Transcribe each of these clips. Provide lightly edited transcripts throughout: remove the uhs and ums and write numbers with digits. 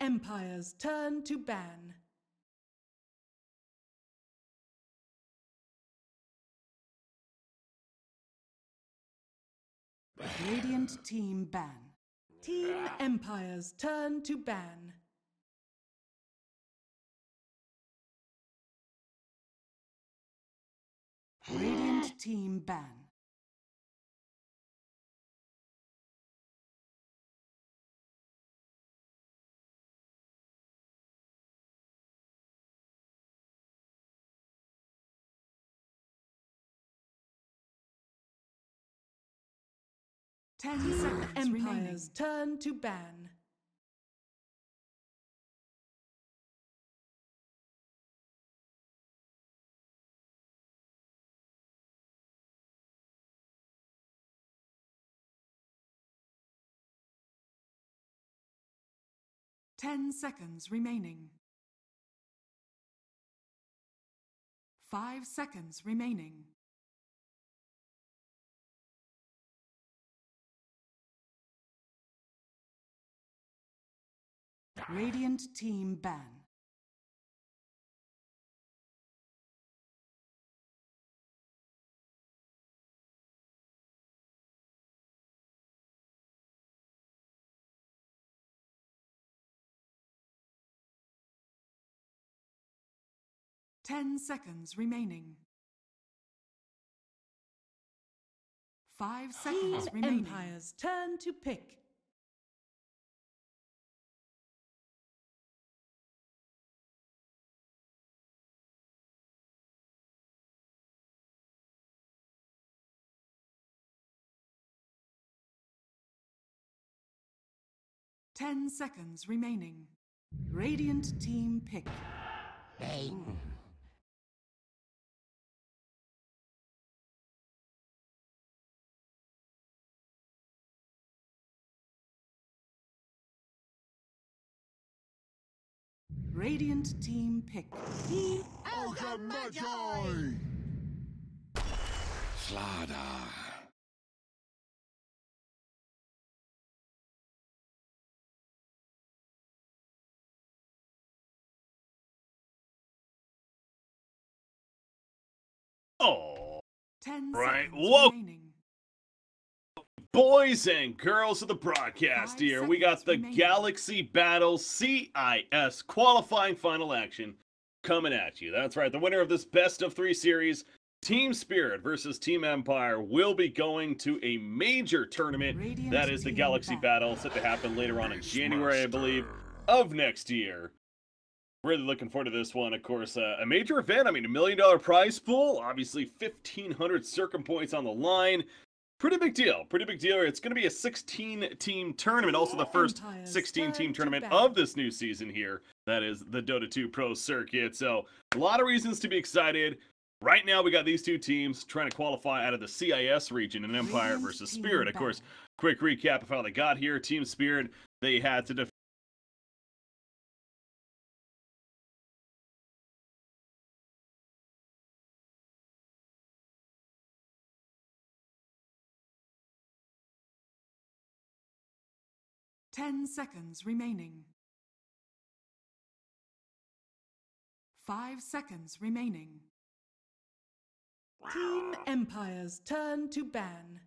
Empire's turn to ban. Radiant team ban. Team Empire's turn to ban. Radiant team ban. Team Empire's turn to ban. Ten seconds remaining. 5 seconds remaining. Radiant team ban. Ten seconds remaining. 5 seconds remaining. Empire's turn to pick. Ten seconds remaining. Radiant team pick. Bang. Radiant team pick. Team Magi! Slaughter. Oh, 10 right. seconds Whoa, remaining. boys and girls of the broadcast 5 here. We got seconds the remaining. Galaxy Battle CIS Qualifying Final Action coming at you. That's right. The winner of this best of 3 series, Team Spirit versus Team Empire, will be going to a major tournament. Radiant That is the team Galaxy back. Battle, set to happen later on in January, I believe, of next year. Really looking forward to this one. Of course, a major event. I mean, $1 million prize pool. Obviously, 1,500 circum points on the line. Pretty big deal. Pretty big deal. It's going to be a 16-team tournament. Also, the first 16-team tournament of this new season here. That is the Dota 2 Pro Circuit. So, a lot of reasons to be excited. Right now, we got these two teams trying to qualify out of the CIS region in Empire versus Spirit. Of course, quick recap of how they got here. Team Spirit, they had to defeat 10 seconds remaining. 5 seconds remaining. Team Empire's turn to ban.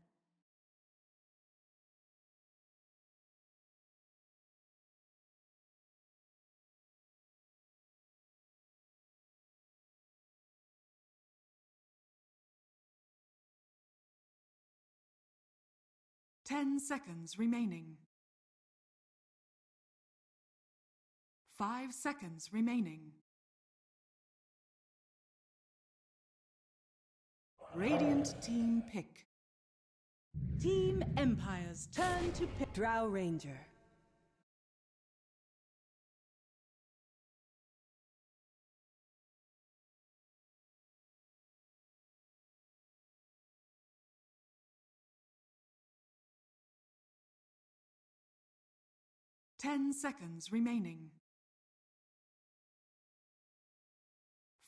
Ten seconds remaining. 5 seconds remaining. Radiant team pick. Team Empire's turn to pick. Drow Ranger. Ten seconds remaining.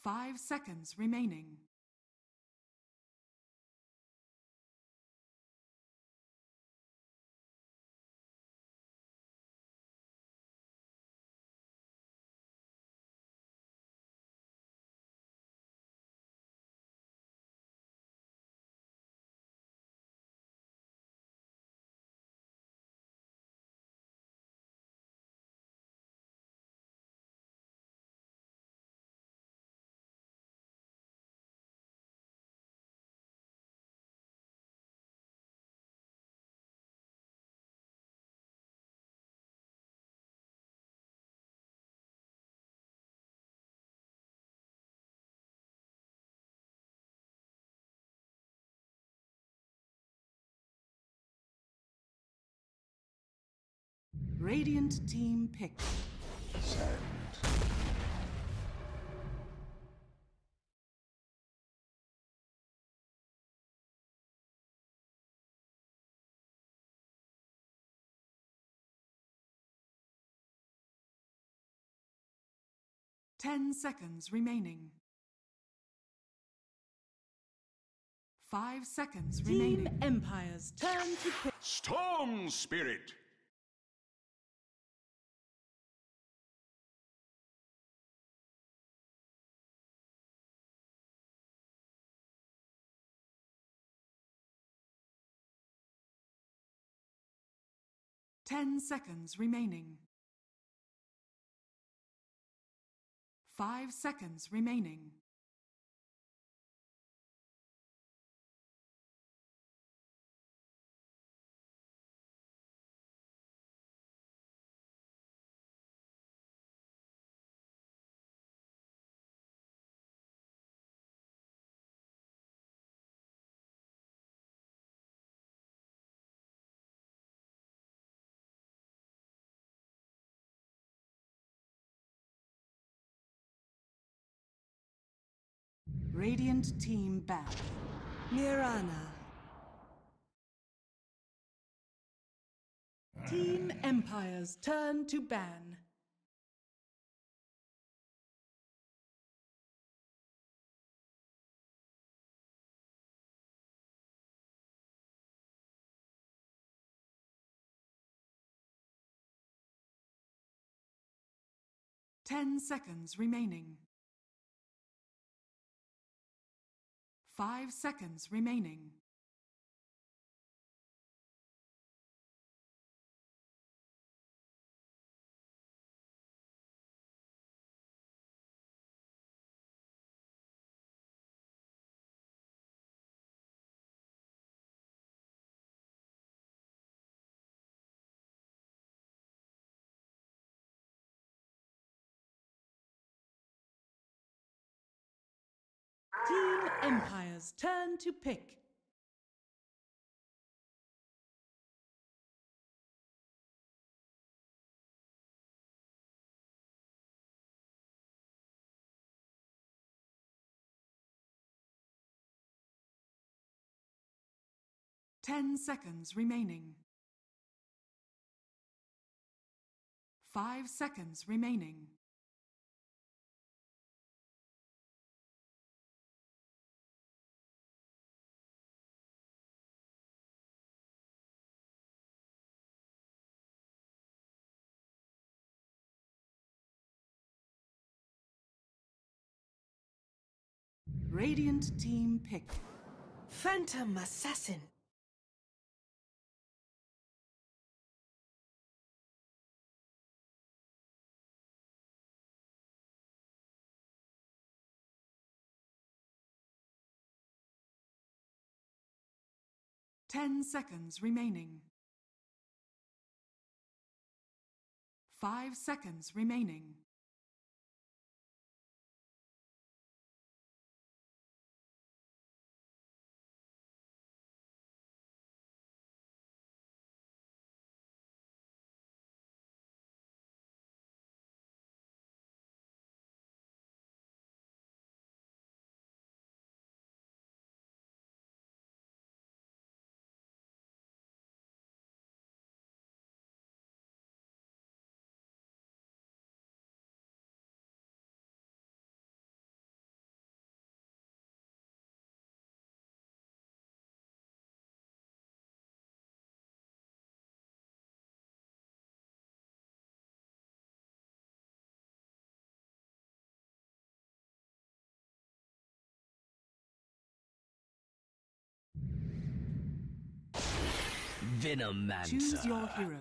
5 seconds remaining. Radiant team pick. Send. 10 seconds remaining. 5 seconds remaining. Team Empire's turn to pick. Storm Spirit. Ten seconds remaining. 5 seconds remaining. Radiant team ban. Mirana. Team Empire's turn to ban. Ten seconds remaining. 5 seconds remaining. Team Empire's turn to pick. Ten seconds remaining. 5 seconds remaining. Radiant team pick. Phantom Assassin. Ten seconds remaining. 5 seconds remaining. Venomancer. Choose your hero.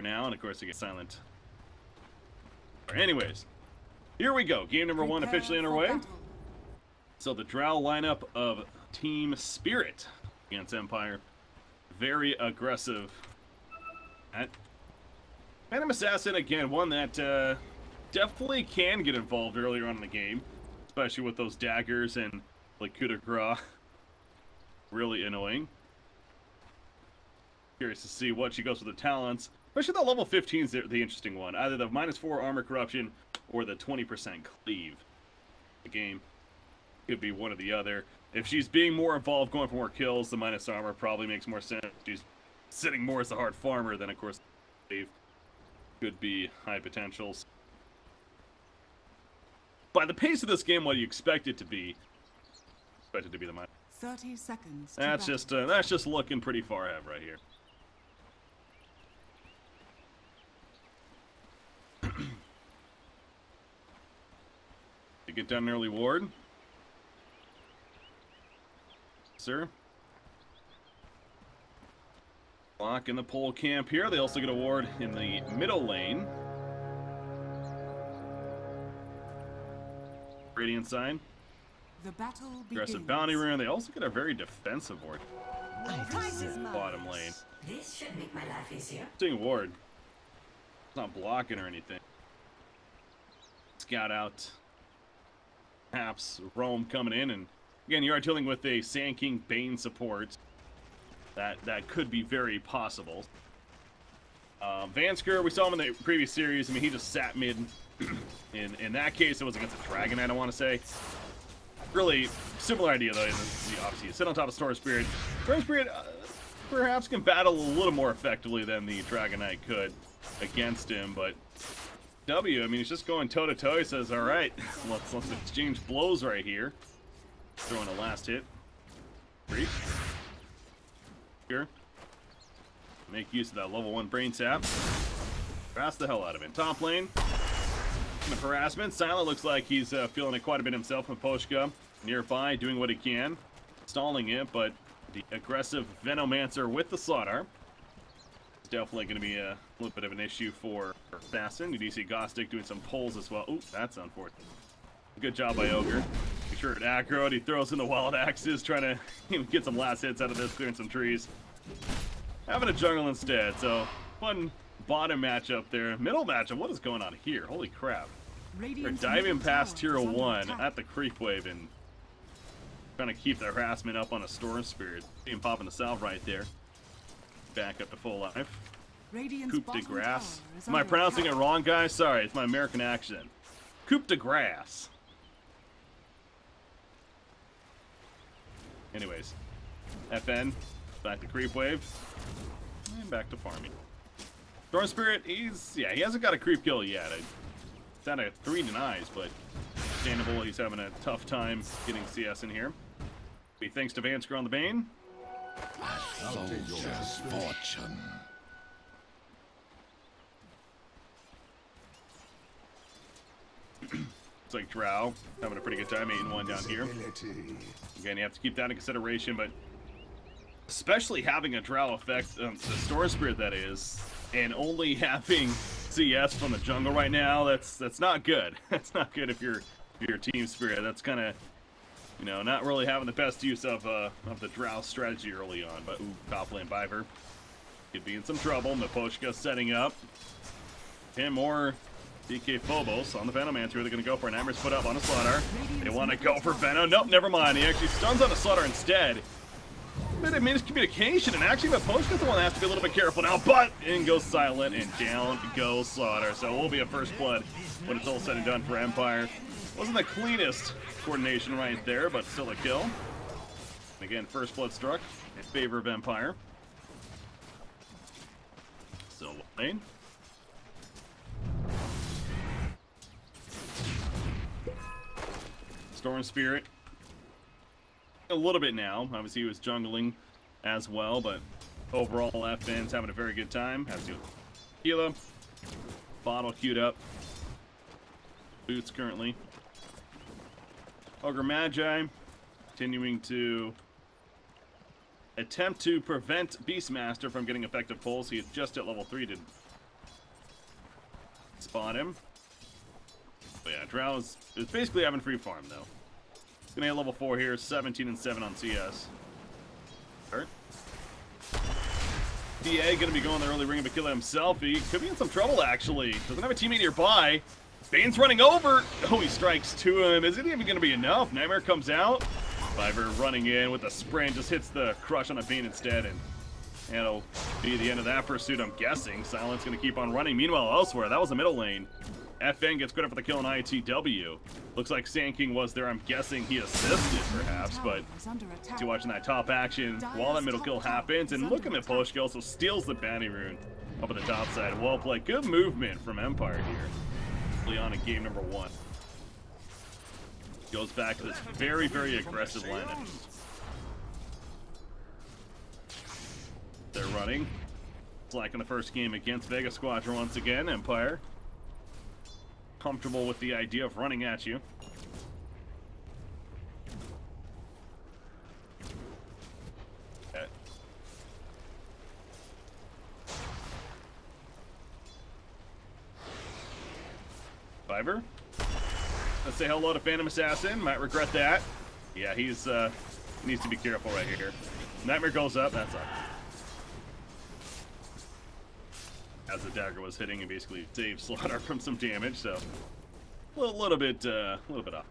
for now, and of course, it gets silent. Anyways, here we go. Game number 1 officially underway. So the Drow lineup of Team Spirit against Empire. Very aggressive. Phantom Assassin, again, one that definitely can get involved earlier on in the game. Especially with those daggers and like coup de grace. Really annoying. Curious to see what she goes with the talents. Especially that level 15 is the interesting one. Either the -4 armor corruption or the 20% cleave. The game could be one or the other. If she's being more involved, going for more kills, the minus armor probably makes more sense. She's sitting more as a hard farmer, then of course cleave could be high potentials. By the pace of this game, what do you expect it to be? Expect it to be the minus. 30 seconds. That's just looking pretty far ahead right here. To get down an early ward. Sir. Block in the pole camp here. They also get a ward in the middle lane. Radiant sign. The battle begins. Aggressive bounty rune. They also get a very defensive ward. Bottom lane. This should make my life easier. Doing ward. It's not blocking or anything. Scout out. Perhaps Rome coming in, and again, you are dealing with a Sand King Bane support. That could be very possible. Vansker, we saw him in the previous series. I mean, he just sat mid. In that case, it was against a Dragon Knight, I want to say. Really similar idea, though. Obviously, you sit on top of Storm Spirit. Storm Spirit perhaps can battle a little more effectively than the Dragon Knight could against him, but W, I mean, he's just going toe-to-toe. He says, all right, let's exchange blows right here. Throwing a last hit. Creep. Here. Make use of that level 1 brain sap. Harass the hell out of him. Top lane. Harassment. Silent looks like he's feeling it quite a bit himself. Maposhka nearby, doing what he can. Stalling it, but the aggressive Venomancer with the Slaughter is definitely going to be a little bit of an issue for Assassin. You do see Gostic doing some pulls as well. Ooh, that's unfortunate. Good job by Ogre. Make sure it aggroed. He throws in the wild axes, trying to get some last hits out of this, clearing some trees. Having a jungle instead, so fun bottom matchup there. Middle matchup, what is going on here? Holy crap. They're diving past tier 1 at the creep wave and trying to keep the harassment up on a Storm Spirit. See him popping the salve right there. Back up to full life. Coup de grace. Am I pronouncing it wrong, guys? Sorry, it's my American accent. Coup de grace. Anyways, FN, back to creep wave, and back to farming. Storm Spirit, he hasn't got a creep kill yet. It's at a 3 denies, but understandable. He's having a tough time getting CS in here. Big thanks to Vansker on the Bane. Soldier's fortune. It's like Drow having a pretty good time 8-1 down here. Again, you have to keep that in consideration, but especially having a Drow effect, the Storm Spirit that is, and only having CS from the jungle right now, that's not good. That's not good if you're Team Spirit. That's kind of, you know, not really having the best use of the Drow strategy early on. But ooh, top lane Biver could be in some trouble. Maposhka setting up. And more DK Phobos on the Venomancer. They're going to go for an Ember's foot up on a Slaughter. They want to go for Venom. Nope, never mind. He actually stuns on a Slaughter instead. Bit of miscommunication, and actually Maposhka's the one that has to be a little bit careful now, but in goes Silent, and down goes Slaughter. So it will be a first blood when it's all said and done for Empire. Wasn't the cleanest coordination right there, but still a kill. And again, first blood struck in favor of Empire. Still lane. Storm Spirit. A little bit now. Obviously, he was jungling as well, but overall, FN's having a very good time. Has to Gila. Bottle queued up. Boots currently. Ogre Magi continuing to attempt to prevent Beastmaster from getting effective pulls. He is just at level 3 to Spawn him. But yeah, Drow is basically having free farm, though. He's gonna hit level 4 here, 17 and 7 on CS. Hurt. DA gonna be going the early ring of Aquila himself. He could be in some trouble, actually. Doesn't have a teammate nearby. Bane's running over. Oh, he strikes to him. Is it even gonna be enough? Nightmare comes out. Viper running in with a sprint, just hits the crush on a Bane instead, and it'll be the end of that pursuit, I'm guessing. Silence gonna keep on running. Meanwhile, elsewhere, that was the middle lane. FN gets credit for the kill on ITW. Looks like Sand King was there. I'm guessing he assisted, perhaps, but to watching that top action while that middle kill happens, and looking at push kill, so steals the bounty rune up at the top side. Well played. Good movement from Empire here. Leon in game number 1. Goes back to this very, very aggressive lineup. They're running. It's like in the first game against Vega Squadron once again. Empire comfortable with the idea of running at you. Okay. Fiverr. Let's say hello to Phantom Assassin. Might regret that. Yeah, he needs to be careful right here. Nightmare goes up. That's up. As the dagger was hitting, and basically saved Slaughter from some damage, so a little bit off.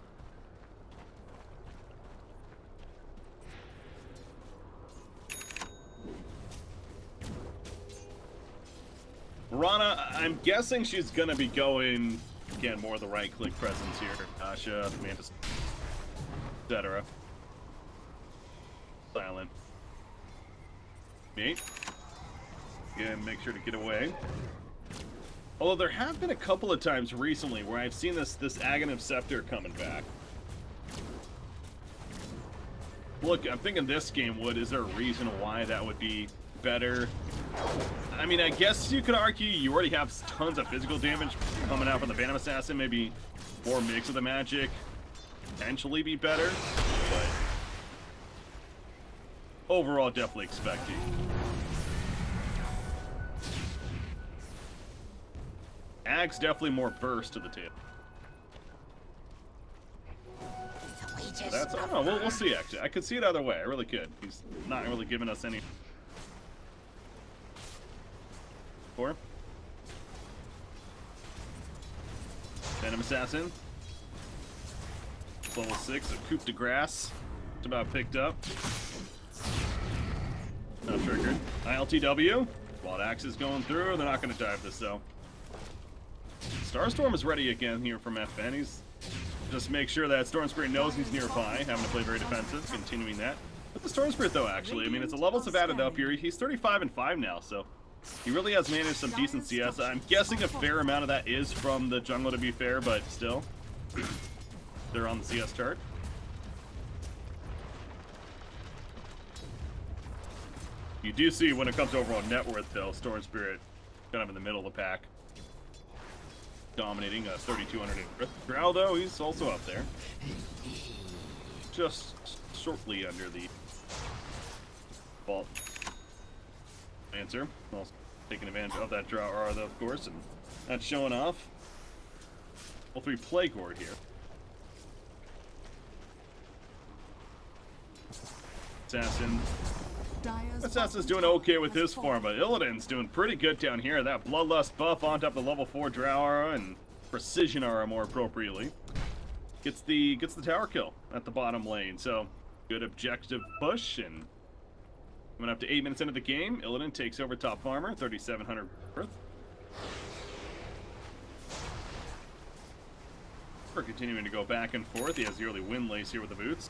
Rana, I'm guessing she's gonna be going again more of the right-click presence here. Asha, Mantis, etc. Silent. Me. Again, make sure to get away. Although there have been a couple of times recently where I've seen this Aghanim Scepter coming back. Look, I'm thinking this game is there a reason why that would be better? I mean, I guess you could argue you already have tons of physical damage coming out from the Phantom Assassin. Maybe more mix of the magic potentially be better, but overall, definitely expecting. Ag's definitely more burst to the table. So that's, I don't know, we'll see actually. I could see it either way, I really could. He's not really giving us any. 4. Phantom Assassin. Level 6, a coup de grace. It's about picked up. Not triggered. ILTW. Wild Axe is going through. They're not going to dive this though. Starstorm is ready again here from FN. He's just make sure that Storm Spirit knows he's nearby, having to play very defensive, continuing that. With the Storm Spirit though, actually, I mean, as the levels have added up here, he's 35 and 5 now, so he really has managed some decent CS. I'm guessing a fair amount of that is from the jungle, to be fair, but still, they're on the CS chart. You do see when it comes to overall net worth, though, Storm Spirit kind of in the middle of the pack. Dominating 3,200 in Drow, though, he's also up there. Just shortly under the vault. Answer. Also taking advantage of that Drow aura, though, of course, and that's showing off. All 3 Plague Horde here. Assassin. Assassin's doing okay with his form, but Illidan's doing pretty good down here. That Bloodlust buff on top of the level 4 Drow aura and Precision aura more appropriately. Gets the tower kill at the bottom lane, so good objective push, and coming up to 8 minutes into the game, Illidan takes over top farmer, 3,700 worth. We're continuing to go back and forth. He has the early win lace here with the boots.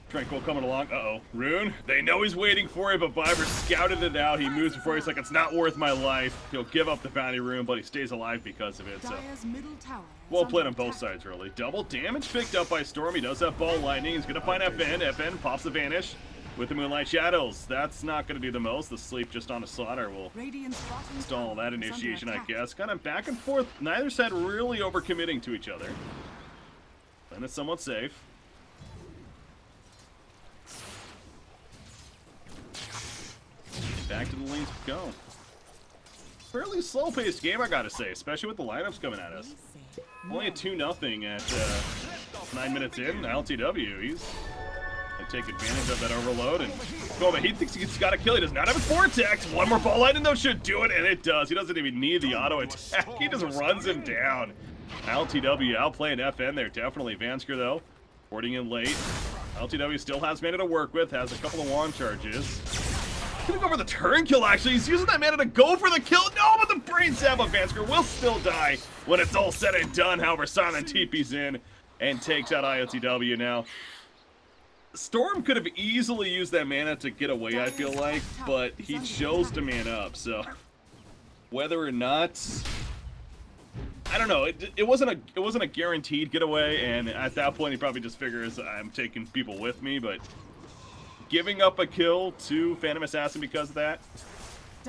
Tranquil coming along. Uh-oh. Rune, they know he's waiting for it, but Viper scouted it out. He moves before he's like, it's not worth my life. He'll give up the bounty rune, but he stays alive because of it, so. Well played on both sides, really. Double damage picked up by Storm. He does have Ball Lightning. He's going to find FN. FN pops the Vanish with the Moonlight Shadows. That's not going to do the most. The sleep just on a Slaughter will stall that initiation, I guess. Kind of back and forth. Neither side really overcommitting to each other. And it's somewhat safe. Back to the lanes we go. fairly slow-paced game, I gotta say, especially with the lineups coming at us. Only a 2-0 at 9 minutes in. LTW, he's gonna take advantage of that overload and go, but he thinks he's got a kill. He does not have his vortex. One more ball lightning though should do it, and it does. He doesn't even need the auto attack. He just runs him down. LTW outplaying FN there, definitely. Vansker though, boarding in late. LTW still has mana to work with, has a couple of wand charges. Gonna go for the turn kill, actually. He's using that mana to go for the kill. No, but the brain stab of Vansker will still die when it's all said and done. However, Silent TP's in and takes out IOTW now. Storm could have easily used that mana to get away, I feel like, but he chose to man up, so whether or not, I don't know. It wasn't a guaranteed getaway, and at that point he probably just figures I'm taking people with me, but giving up a kill to Phantom Assassin because of that,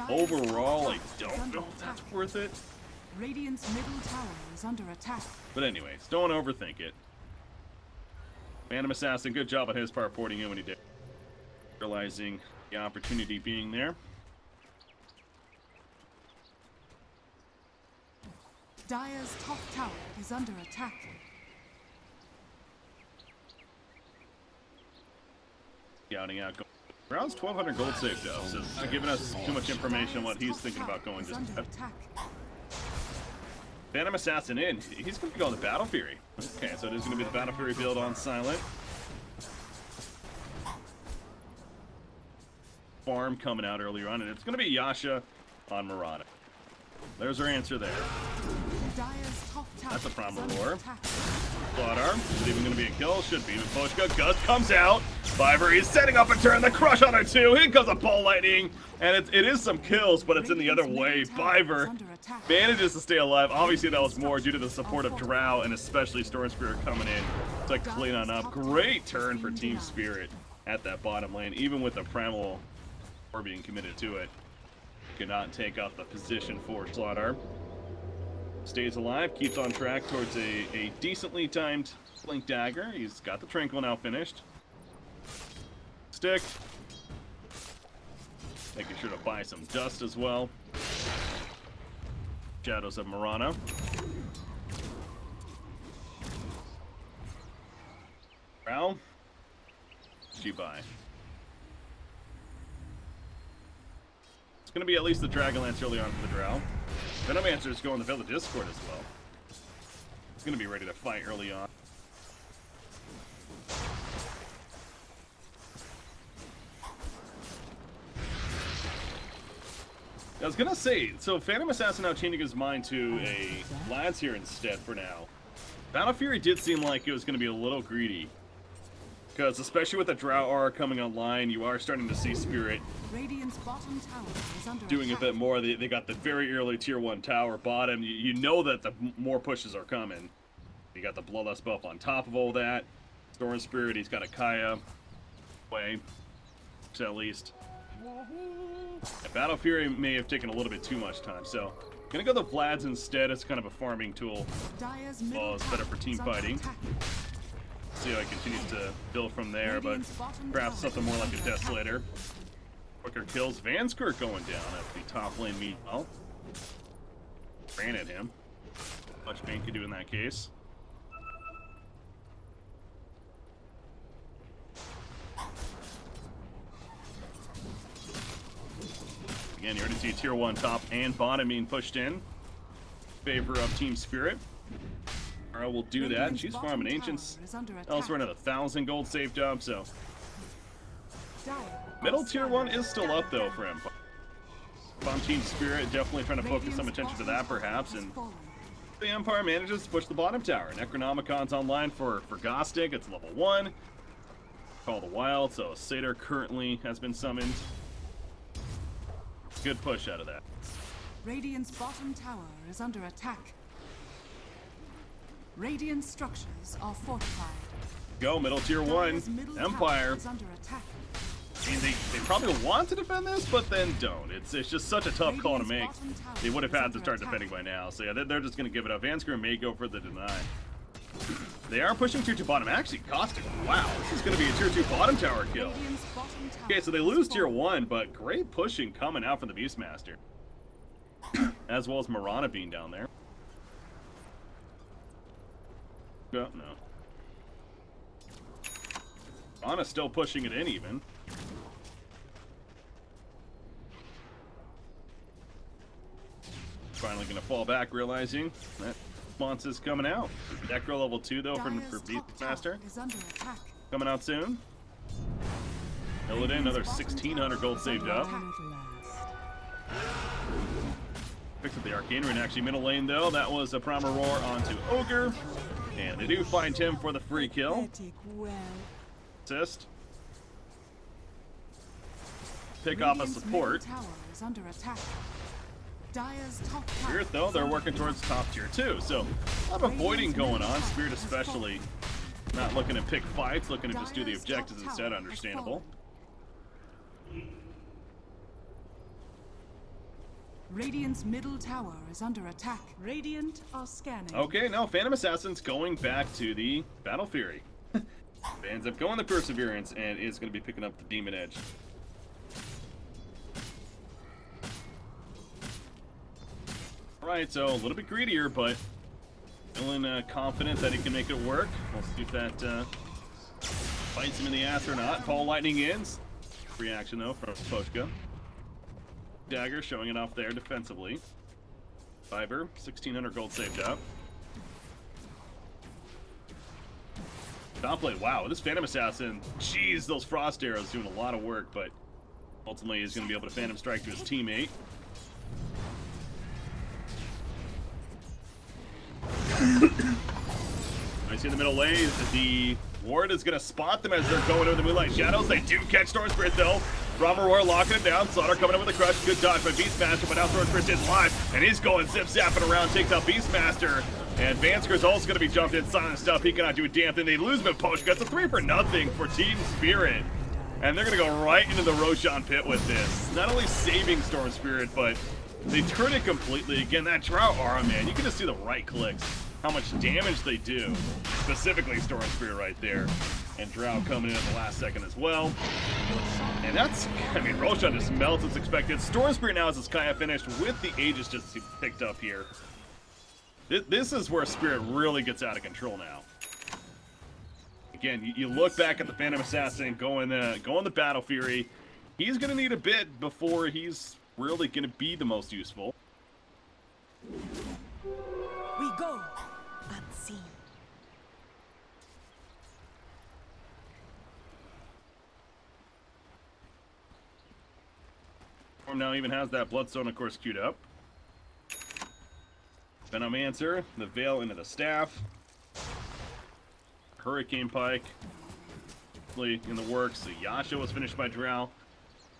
overall, I don't know if that's worth it. Radiant's middle tower is under attack. But anyways, don't overthink it. Phantom Assassin, good job on his part porting in when he did. Realizing the opportunity being there. Dire's top tower is under attack. Scouting out. Brown's 1,200 gold saved though, so it's not giving us too much information on what he's thinking about going just yet. Phantom Assassin in. He's going to be going to Battle Fury. Okay, so it is going to be the Battle Fury build on Silent. Farm coming out earlier on, and it's going to be Yasha on Murata. There's our answer there. That's a problem lore. Clawed Arm. Is it even going to be a kill? Should be. Pochka. Gus comes out. Viver is setting up a turn. The crush on her too. Here comes a ball lightning. And it is some kills, but it's in the other way. Viver manages to stay alive. Obviously, that was more due to the support of Drow and especially Storm Spirit coming in to clean on up. Great turn for Team Spirit at that bottom lane, even with the Primal War being committed to it. Cannot take off the position for Slaughter. Stays alive, keeps on track towards a decently timed Blink Dagger. He's got the Tranquil now finished. Stick. Making sure to buy some dust as well. Shadows of Murata. Drow. She buy. It's going to be at least the Dragonlance early on for the Drow. Venomancer is going to build the Discord as well. He's going to be ready to fight early on. I was going to say, so Phantom Assassin now changing his mind to a Lads here instead for now. Battle Fury did seem like it was going to be a little greedy. Because especially with the Drow Aura coming online, you are starting to see Spirit doing a bit more. They got the very early tier 1 tower bottom. You know that the more pushes are coming. You got the Bloodlust buff on top of all that. Storm Spirit, he's got a Kaya. Way. At least. And Battle Fury may have taken a little bit too much time, so gonna go the Vlads instead as kind of a farming tool. Well, it's better for team fighting. See how he continues to build from there, but perhaps something more like a Desolator. Quicker kills. Vansker going down at the top lane meat. Oh, ran at him. Much Bane could do in that case. Again, you already see tier 1 top and bottom being pushed in favor of Team Spirit. Will do that, and she's farming Ancients. Elsewhere, another 1,000 gold saved up, so. Middle tier 1 is still up, though, for him. On Team Spirit, definitely trying to focus some attention to that, perhaps, and the Empire manages to push the bottom tower. Necronomicon's online for Gostic, it's level 1. Call the Wild, so Satyr currently has been summoned. Good push out of that. Radiant's bottom tower is under attack. Radiant structures are fortified. Go, middle tier 1. Empire. I mean, they probably want to defend this, but then don't. It's just such a tough call to make. They would have had to start defending by now. So yeah, they're just going to give it up. Vansker may go for the deny. They are pushing tier 2 bottom. Actually, Caustic. Wow, this is going to be a tier 2 bottom tower kill. Okay, so they lose tier 1, but great pushing coming out from the Beastmaster. as well as Mirana being down there. Oh, no. Mirana's still pushing it in even. Finally going to fall back, realizing that response is coming out. Necro level 2 though for Beastmaster. Coming out soon. Illidan, another 1,600 gold saved up. Picks up the Arcane Rune actually middle lane though. That was a Primal Roar onto Ogre. And they do find him for the free kill. Assist. Pick off a support. Spirit though, they're working towards top tier 2. So a lot of avoiding going on. Spirit especially not looking to pick fights, looking to just do the objectives instead, understandable. Radiant's middle tower is under attack. Radiant are scanning. Okay, now Phantom Assassin's going back to the Battle Fury. Ends up going the Perseverance and is going to be picking up the Demon Edge. Alright, so a little bit greedier, but feeling confident that he can make it work. We'll see if that bites him in the ass or not. Ball Lightning ins. Free action though from Poshka. Dagger showing it off there defensively. Fiber, 1,600 gold saved up. Top lane, wow, this Phantom Assassin, jeez, those Frost Arrows doing a lot of work, but ultimately he's going to be able to Phantom Strike to his teammate. I see in the middle lane that the Ward is going to spot them as they're going over the Moonlight Shadows. They do catch Storm Spirit though. Primal Roar locking it down. Slaughter coming in with a crush. Good dodge by Beastmaster, but now Storm Spirit is live, and he's going zip-zapping around, takes out Beastmaster. And Vansker's also going to be jumped in, silent stuff. He cannot do a damn thing. They lose him in Potion. It's a 3-for-0 for Team Spirit. And they're going to go right into the Roshan pit with this. Not only saving Storm Spirit, but they turn it completely. Again, that Drow aura, man, you can just see the right clicks. How much damage they do. Specifically Storm Spirit right there. And Drow coming in at the last second as well. And that's, I mean, Roshan just melts as expected. Storm Spirit now has his Kaya finished with the Aegis just picked up here. This is where Spirit really gets out of control now. Again, you look back at the Phantom Assassin going the Battle Fury. He's going to need a bit before he's really going to be the most useful. We go unseen. Storm now even has that Bloodstone, of course, queued up. Venomancer, the Veil into the Staff. Hurricane Pike. In the works. So Yasha was finished by Drow.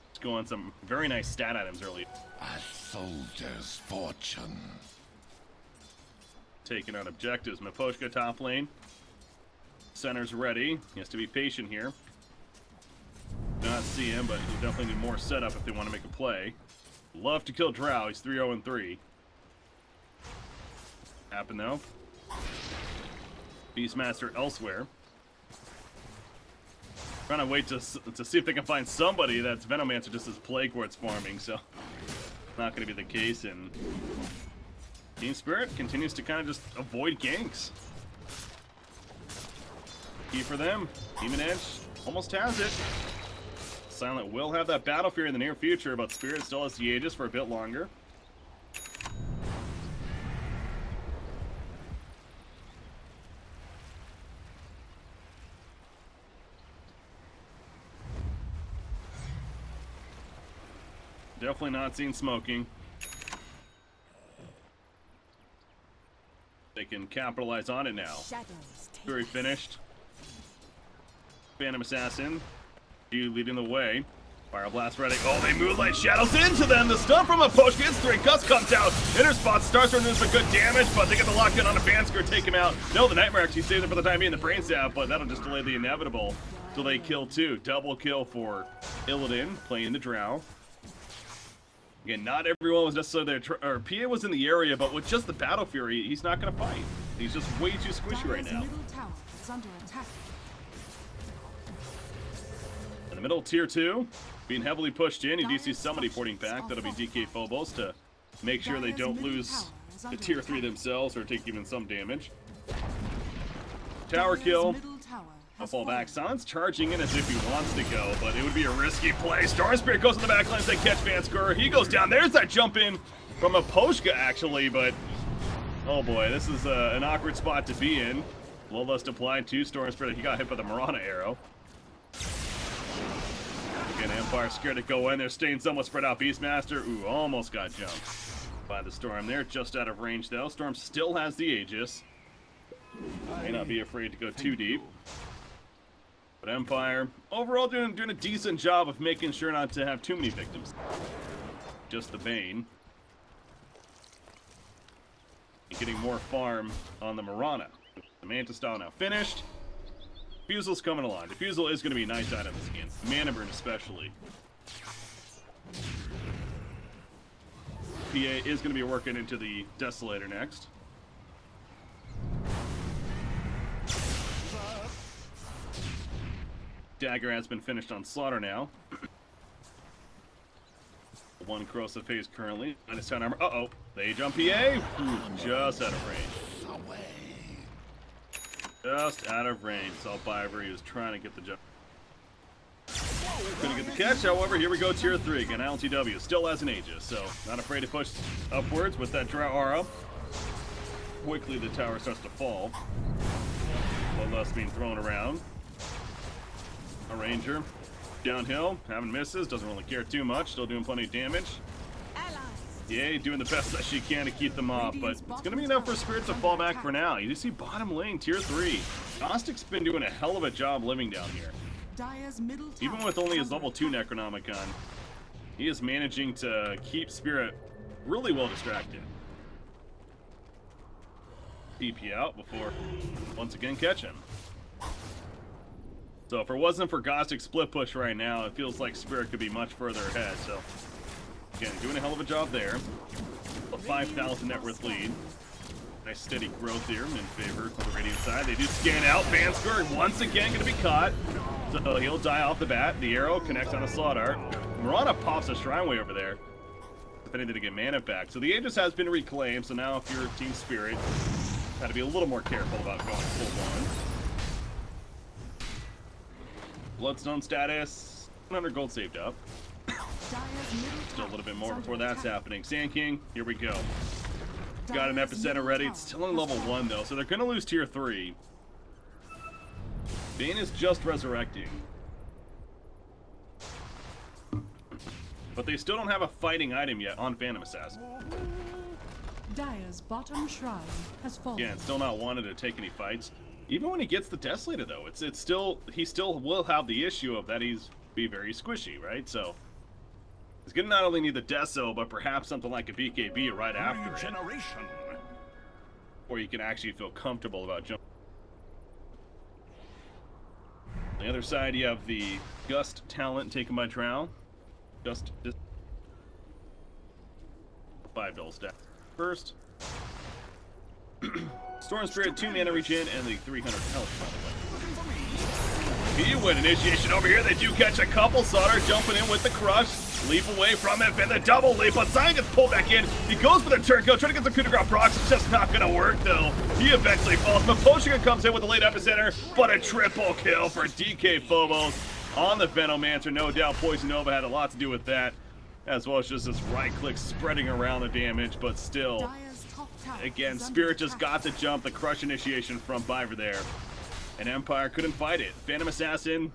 Let's go on some very nice stat items early. A soldier's fortune. Taking out objectives. Miposhka top lane. Center's ready. He has to be patient here. Do not see him, but he'll definitely need more setup if they want to make a play. Love to kill Drow. He's 3-0-3. Happen though. Beastmaster elsewhere. Trying to wait to see if they can find somebody that's Venomancer just as Plague Ward's farming, so not going to be the case. And Team Spirit continues to kind of just avoid ganks. Key for them. Demon Edge almost has it. Silent will have that Battle Fury in the near future, but Spirit still has the Aegis for a bit longer. Definitely not seen smoking. They can capitalize on it now. Fury finished. Phantom Assassin. You leading the way. Fire Blast ready. Oh, they Moonlight Shadows into them. The stun from a push gets 3. Gus comes out. Inner spot starts running some good damage, but they get the lockdown on a Vansker, take him out. No, the Nightmare actually saves it for the time being, the Brain Stab, but that'll just delay the inevitable till they kill 2. Double kill for Illidan, playing the Drow. Again, not everyone was necessarily there, or PA was in the area, but with just the Battle Fury, he's not going to fight. He's just way too squishy right now. In the middle, tier 2, being heavily pushed in. You do see somebody porting back. That'll be DK Phobos to make sure they Dire's don't middle lose tower is the under tier 3 attack. themselves or take even some damage. Tower Dire's kill. middle tower I'll has fall back. fallen. Silence charging in as if he wants to go, but it would be a risky play. Storm Spirit goes in the back lines. They catch Vanskur. He goes down. There's that jump in from a Poshka, actually, but oh boy, this is an awkward spot to be in. Bloodlust applied to Storm Spirit. He got hit by the Marana arrow. Again, Empire scared to go in. They're staying somewhat spread out. Beastmaster, ooh, almost got jumped by the Storm there. Just out of range, though. Storm still has the Aegis. May not be afraid to go too deep. But Empire, overall, doing a decent job of making sure not to have too many victims. Just the Bane. And getting more farm on the Marana. The Manta style now finished. Diffusal's coming along. Diffusal is going to be a nice item this game. Mana Burn especially. PA is going to be working into the Desolator next. Dagger has been finished on Slaughter now. One corrosive phase currently. Minus 10 armor. Uh-oh. They jump PA. Ooh, just out of range. Just out of range. Saltbiver, he was trying to get the jump. Couldn't get the catch. However, here we go, tier 3. Again, LTW still has an Aegis, so not afraid to push upwards with that Drow aura. Quickly, the tower starts to fall. Bloodlust being thrown around. A Ranger downhill, having misses, doesn't really care too much, still doing plenty of damage. Yeah, doing the best that she can to keep them off, but it's going to be enough for Spirit to fall back for now. You just see bottom lane, tier 3. Gnostic's been doing a hell of a job living down here. Dire's middle tower Even with only his is level under 2 attack. Necronomicon, he is managing to keep Spirit really well distracted. TP out before once again catch him. So if it wasn't for Gnostic's split push right now, it feels like Spirit could be much further ahead. So again, doing a hell of a job there. A 5,000 net worth lead. Nice steady growth here in favor of the Radiant side. They do scan out. Vanskur once again going to be caught. So he'll die off the bat. The arrow connects on a Slaughter. Marana pops a Shrine Way over there. Depending to get mana back. So the Aegis has been reclaimed. So now if you're Team Spirit, got to be a little more careful about going full on. Bloodstone status. 100 gold saved up. Still a little bit more before that's happening. Sand King, here we go. Got an epicenter ready. It's still on level 1 though, so they're gonna lose tier 3. Bane is just resurrecting. But they still don't have a fighting item yet on Phantom Assassin. Dire's bottom shrine has fallen. Again, still not wanted to take any fights. Even when he gets the Desolator though, it's still, he still will have the issue of that he's be very squishy, right? So he's gonna not only need the Deso, but perhaps something like a BKB right after it. Or you can actually feel comfortable about jumping. On the other side, you have the Gust talent taken by Drow. Just $5 stack. First, Storm Spirit, 2 mana regen, and the 300 health, by the way. Win initiation over here. They do catch a couple. Sutter jumping in with the crush. Leap away from it, and the double leap. But Zion gets pulled back in. He goes for the turn kill, trying to get the coup de grace procs. It's just not going to work, though. He eventually falls. Maposhka comes in with a late epicenter, but a triple kill for DK Phobos on the Venomancer. No doubt Poison Nova had a lot to do with that, as well as just this right click spreading around the damage, but still. Again, Spirit just got the jump, the crush initiation from Biver there. And Empire couldn't fight it. Phantom Assassin,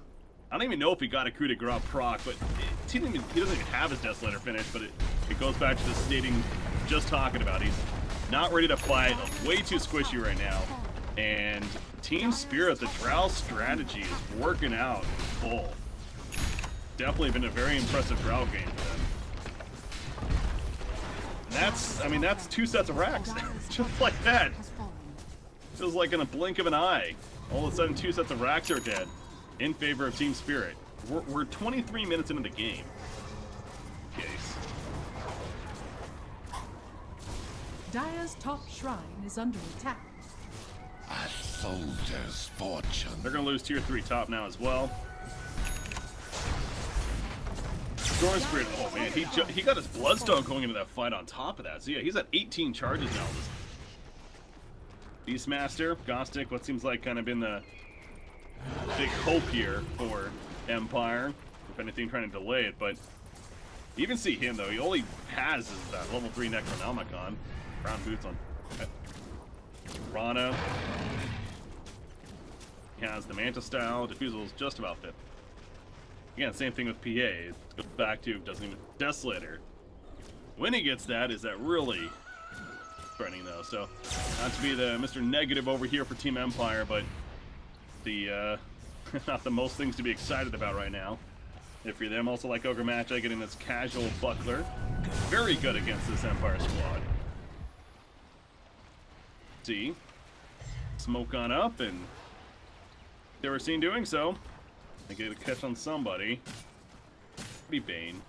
I don't even know if he got a coup de grace proc, but he doesn't even have his Desolator finish, but it goes back to the stating just talking about. He's not ready to fight, way too squishy right now. And Team Spirit, the Drow strategy is working out full. Definitely been a very impressive Drow game for them. And that's, I mean, that's 2 sets of racks, just like that. Feels like in a blink of an eye. All of a sudden, 2 sets of racks are dead in favor of Team Spirit. We're 23 minutes into the game. Case. Dire's top shrine is under attack. A soldier's fortune. They're going to lose tier 3 top now as well. Storm Spirit, oh man, he got his Bloodstone going into that fight on top of that. So yeah, he's at 18 charges now. Beastmaster, Gostic, what seems like kind of been the big hope here for Empire. If anything, trying to delay it, but you even see him though. He only has his level 3 Necronomicon. Brown boots on Rana. He has the Manta style. Diffusal is just about fit. Again, same thing with PA. It goes back to doesn't even Desolator. When he gets that, is that really threatening though? So, not to be the Mr. Negative over here for Team Empire, but the not the most things to be excited about right now. If you're them, also like Ogre Magi getting this casual buckler, very good against this Empire squad. See, smoke on up, and they were seen doing so. They get a catch on somebody. Be Bane.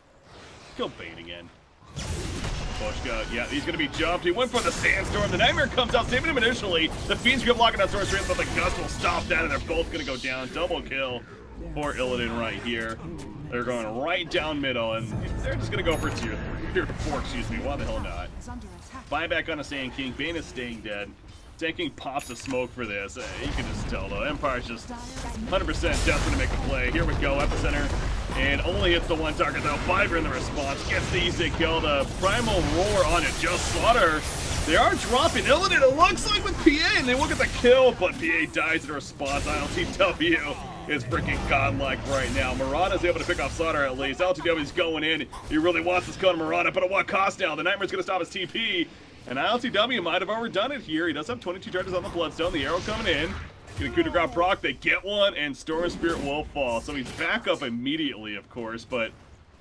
Kill Bane again. Boschka, yeah, he's gonna be jumped. He went for the Sandstorm. The Nightmare comes out, saving him initially. The Fiend's grip locking out Sword Strength, but the Gust will stop that, and they're both gonna go down. Double kill for Illidan right here. They're going right down middle, and they're just gonna go for tier 4, excuse me. Why the hell not? Buyback on a Sand King. Bane is staying dead. Sand King pops a smoke for this. You can just tell though. Empire's just 100% desperate to make a play. Here we go, Epicenter. And only hits the one target though. Fiverr in the response. Gets the easy kill. The Primal Roar on it. Just Slaughter. They are dropping Illidan, it looks like, with PA, and they will get the kill, but PA dies in response. ILTW is freaking godlike right now. Marana's able to pick off Slaughter at least. LTW's going in. He really wants this kill to Marana, but at what cost now? The Nightmare's going to stop his TP. And ILTW might have overdone it here. He does have 22 charges on the Bloodstone. The arrow coming in. Get a coup de grace proc. They get one, and Storm Spirit will fall. So he's back up immediately, of course. But,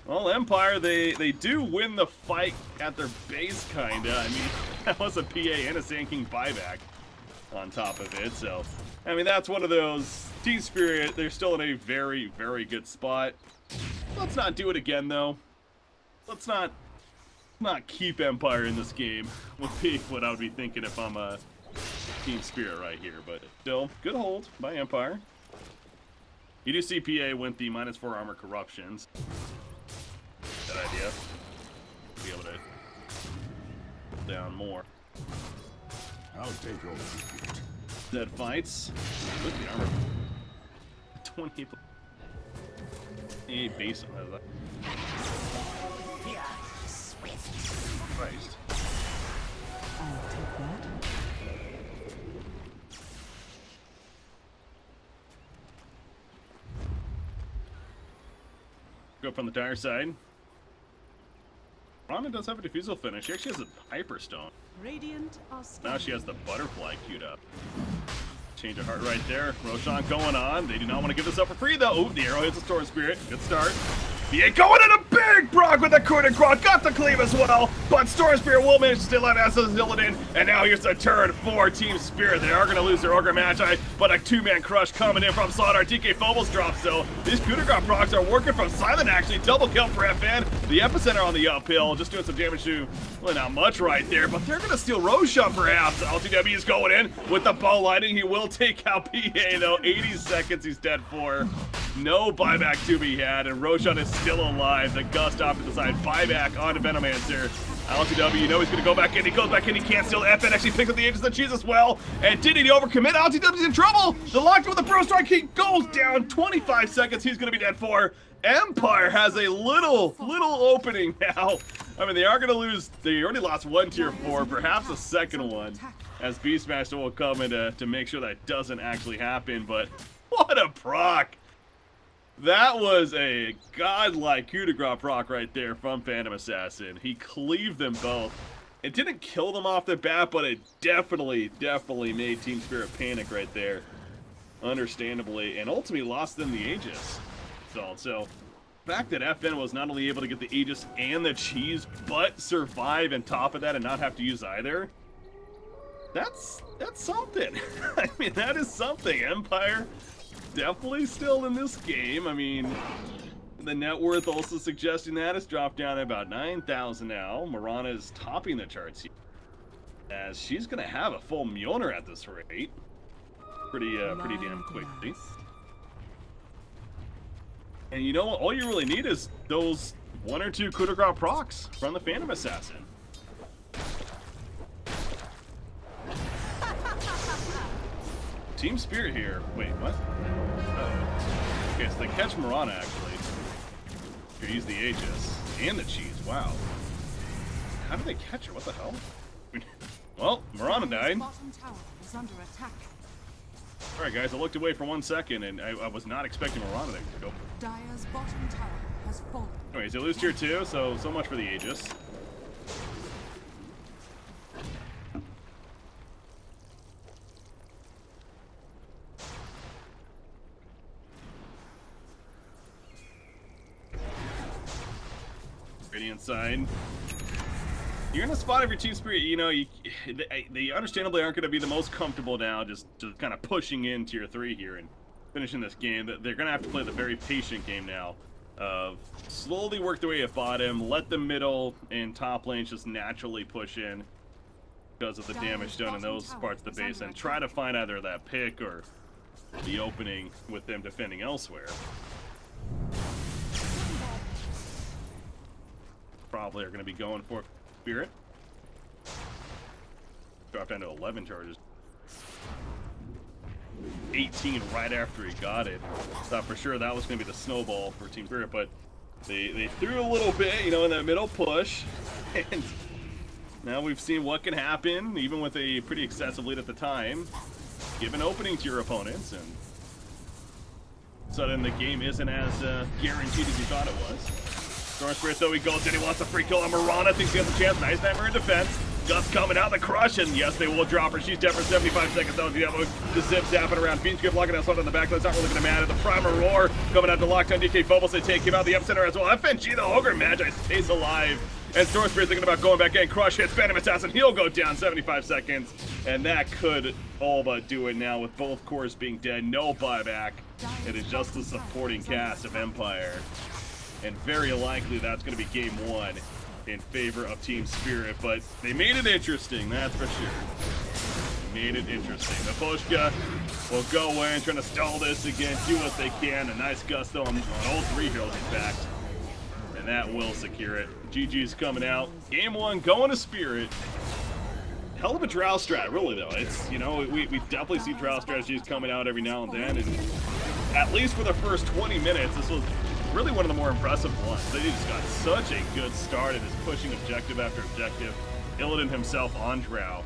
well, Empire, they do win the fight at their base, kind of. I mean, that was a PA and a Sand King buyback on top of it. So, I mean, that's one of those. Team Spirit, they're still in a very, very good spot. Let's not do it again, though. Let's not keep Empire in this game would be what I would be thinking if I'm a Team Spirit right here. But still, good hold by Empire. You do see PA went the -4 armor corruptions. Good idea. Be able to pull down more. I'll take your secret. Dead fights. Look at the armor. 20. A base. Christ. I'll take that. Go from the dire side. Rana does have a diffusal finish. She actually has a Hyperstone. Radiant are Now she has the butterfly queued up. Change of heart right there. Roshan going on. They do not want to give this up for free though. Ooh, the arrow hits the Storm Spirit. Good start. BA going in a big proc with the coup de grace. Got the cleave as well. But Storm Spirit will manage to still out as does Illidan. And now here's a turn for Team Spirit. They are going to lose their Ogre Magi. But a two-man crush coming in from Slaughter. DK Phobos drops though. These coup de grace procs are working from Silent actually. Double kill for FN. The Epicenter on the uphill. Just doing some damage to, well, not much right there. But they're going to steal Roshan perhaps. LTW is going in with the bow lighting. He will take out PA though. 80 seconds he's dead for. No buyback to be had, and Roshan is still alive. The Gust off to the side. Buyback on Venomancer. LTW, you know he's going to go back in. He goes back in. He can't steal. FN actually picks up the Aegis of Cheese as well. And did he overcommit? LTW's in trouble. The locked with the Pro Strike. He goes down. 25 seconds. He's going to be dead for. Empire has a little opening now. I mean, they are going to lose. They already lost one tier 4, perhaps a second one, as Beastmaster will come in to make sure that doesn't actually happen. But what a proc. That was a godlike coup de grace proc right there from Phantom Assassin. He cleaved them both. It didn't kill them off the bat, but it definitely made Team Spirit panic right there. Understandably, and ultimately lost them the Aegis. So, the fact that FN was not only able to get the Aegis and the cheese, but survive on top of that and not have to use either, that's something. I mean, that is something. Empire definitely still in this game. I mean, the net worth also suggesting that it's dropped down to about 9,000 now. Marana is topping the charts here, as she's going to have a full Mjolnir at this rate. Pretty damn quickly. And you know what? All you really need is those 1 or 2 coup de grace procs from the Phantom Assassin. Team Spirit here. Wait, what? Oh. Okay, so they catch Mirana, actually. Could use the Aegis and the cheese. Wow. How did they catch her? What the hell? Well, Mirana died. Alright, guys, I looked away for 1 second, and I was not expecting Mirana to go. Dire's bottom tower has fallen. Anyways, they lose tier 2, so much for the Aegis. Radiant side. You're in a spot of your Team Spirit, you know, they understandably aren't going to be the most comfortable now, just kind of pushing in tier 3 here and finishing this game. They're going to have to play the very patient game now of slowly work their way at bottom, let the middle and top lanes just naturally push in because of the damage done in those parts of the base, and try to find either that pick or the opening with them defending elsewhere. Probably are going to be going for Spirit. Dropped down to 11 charges. 18 right after he got it. Thought for sure that was going to be the snowball for Team Spirit, but they threw a little bit, you know, in that middle push. And now we've seen what can happen, even with a pretty excessive lead at the time. Give an opening to your opponents, and suddenly the game isn't as guaranteed as you thought it was. Storm Spirit, though, he goes in, he wants a free kill on Mirana, thinks he has a chance. Nice Nightmare in defense. Just coming out the crush, and yes, they will drop her. She's dead for 75 seconds. That was the other just zip zapping around. Fiend Script locking us on the back. That's not really going to matter. The Primal Roar coming out to lockdown DK Phobos. They take him out the epicenter as well. FNG, the Ogre Magi, stays alive. And Storm Spirit thinking about going back in. Crush hits Phantom Assassin. He'll go down 75 seconds. And that could all but do it now with both cores being dead. No buyback. It is just the supporting cast of Empire. And very likely that's going to be game 1 in favor of Team Spirit. But they made it interesting, that's for sure. They made it interesting. The Pushka will go in, trying to stall this again, do what they can. A nice gusto on all 3 heroes, in fact. And that will secure it. GG's coming out. Game 1 going to Spirit. Hell of a drow strat, really, though. It's, you know, we definitely see drow strategies coming out every now and then. And at least for the first 20 minutes, this was really one of the more impressive ones. They just got such a good start at his pushing objective after objective. Illidan himself on drow